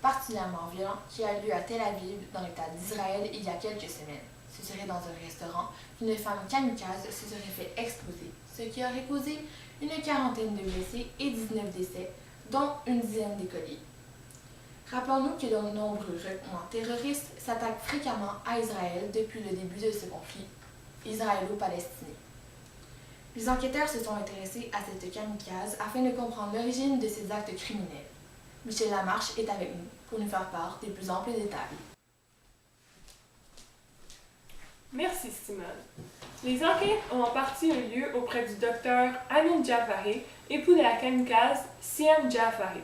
particulièrement violent qui a lieu à Tel Aviv, dans l'État d'Israël, il y a quelques semaines. Ce serait dans un restaurant qu'une femme kamikaze se serait fait exploser, ce qui aurait causé une quarantaine de blessés et 19 décès, dont une dizaine d'écoliers. Rappelons-nous que de nombreux groupements terroristes s'attaquent fréquemment à Israël depuis le début de ce conflit israélo-palestinien. Les enquêteurs se sont intéressés à cette kamikaze afin de comprendre l'origine de ces actes criminels. Michel Lamarche est avec nous pour nous faire part des plus amples détails. Merci Simone. Les enquêtes ont en partie eu lieu auprès du docteur Amin Jafari, époux de la kamikaze Siem Jafari.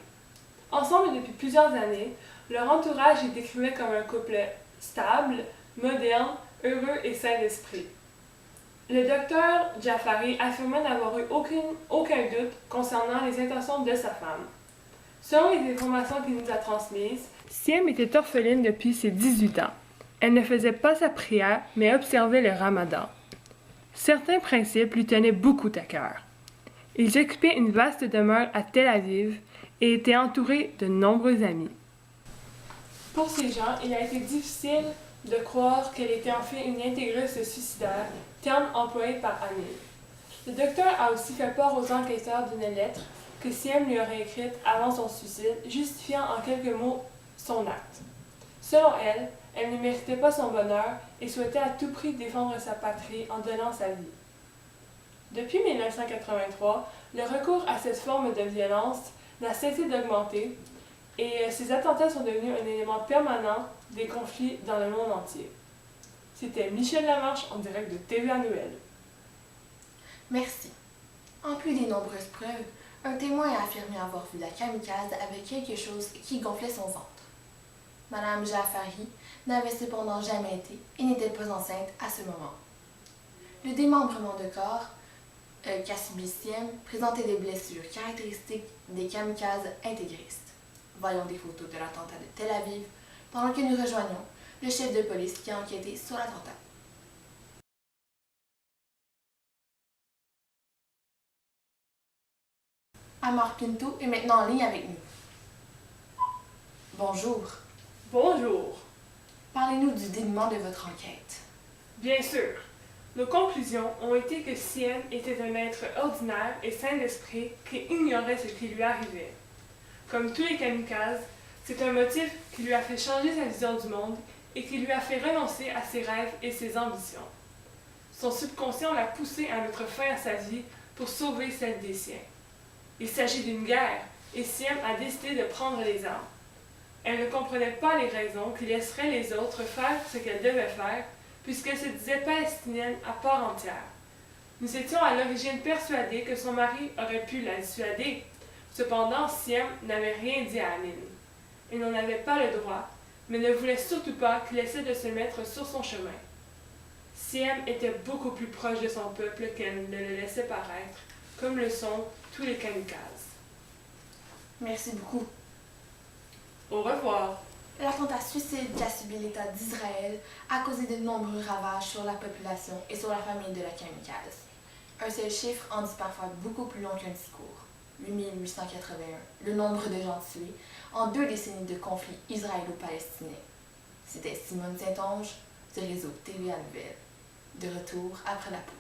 Ensemble depuis plusieurs années, leur entourage est décrit comme un couple stable, moderne, heureux et sain d'esprit. Le docteur Jafari affirmait n'avoir eu aucun doute concernant les intentions de sa femme. Selon les informations qu'il nous a transmises, Siem était orpheline depuis ses 18 ans. Elle ne faisait pas sa prière, mais observait le ramadan. Certains principes lui tenaient beaucoup à cœur. Ils occupaient une vaste demeure à Tel Aviv et étaient entourés de nombreux amis. Pour ces gens, il a été difficile de croire qu'elle était en fait une intégreuse suicidaire, terme employé par Amin. Le docteur a aussi fait part aux enquêteurs d'une lettre que Siem lui aurait écrite avant son suicide, justifiant en quelques mots son acte. Selon elle, elle ne méritait pas son bonheur et souhaitait à tout prix défendre sa patrie en donnant sa vie. Depuis 1983, le recours à cette forme de violence n'a cessé d'augmenter et ces attentats sont devenus un élément permanent des conflits dans le monde entier. C'était Michel Lamarche en direct de TVA Nouvelle. Merci. En plus des nombreuses preuves, un témoin a affirmé avoir vu la kamikaze avec quelque chose qui gonflait son ventre. Madame Jafari n'avait cependant jamais été et n'était pas enceinte à ce moment. Le démembrement de corps qu'a subi Siem présentait des blessures caractéristiques des kamikazes intégristes. Voyons des photos de l'attentat de Tel Aviv pendant que nous rejoignons le chef de police qui a enquêté sur l'attentat. Amar Pinto est maintenant en ligne avec nous. Bonjour. Bonjour. Parlez-nous du dénouement de votre enquête. Bien sûr. Nos conclusions ont été que Siem était un être ordinaire et sain d'esprit qui ignorait ce qui lui arrivait. Comme tous les kamikazes, c'est un motif qui lui a fait changer sa vision du monde et qui lui a fait renoncer à ses rêves et ses ambitions. Son subconscient l'a poussé à mettre fin à sa vie pour sauver celle des siens. Il s'agit d'une guerre et Siem a décidé de prendre les armes. Elle ne comprenait pas les raisons qui laisseraient les autres faire ce qu'elle devait faire, puisqu'elle se disait palestinienne à part entière. Nous étions à l'origine persuadés que son mari aurait pu la dissuader. Cependant, Siem n'avait rien dit à Amin. Elle n'en avait pas le droit, mais ne voulait surtout pas qu'il essaie de se mettre sur son chemin. Siem était beaucoup plus proche de son peuple qu'elle ne le laissait paraître, comme le sont tous les kamikazes. Merci beaucoup. Au revoir. L'attentat suicide qu'a subi l'État d'Israël a causé de nombreux ravages sur la population et sur la famille de la kamikaze. Un seul chiffre en dit parfois beaucoup plus long qu'un discours. 8881, le nombre de gens tués en 2 décennies de conflits israélo-palestiniens. C'était Simone Saint-Onge du réseau TVA Nouvelle. De retour après la pause.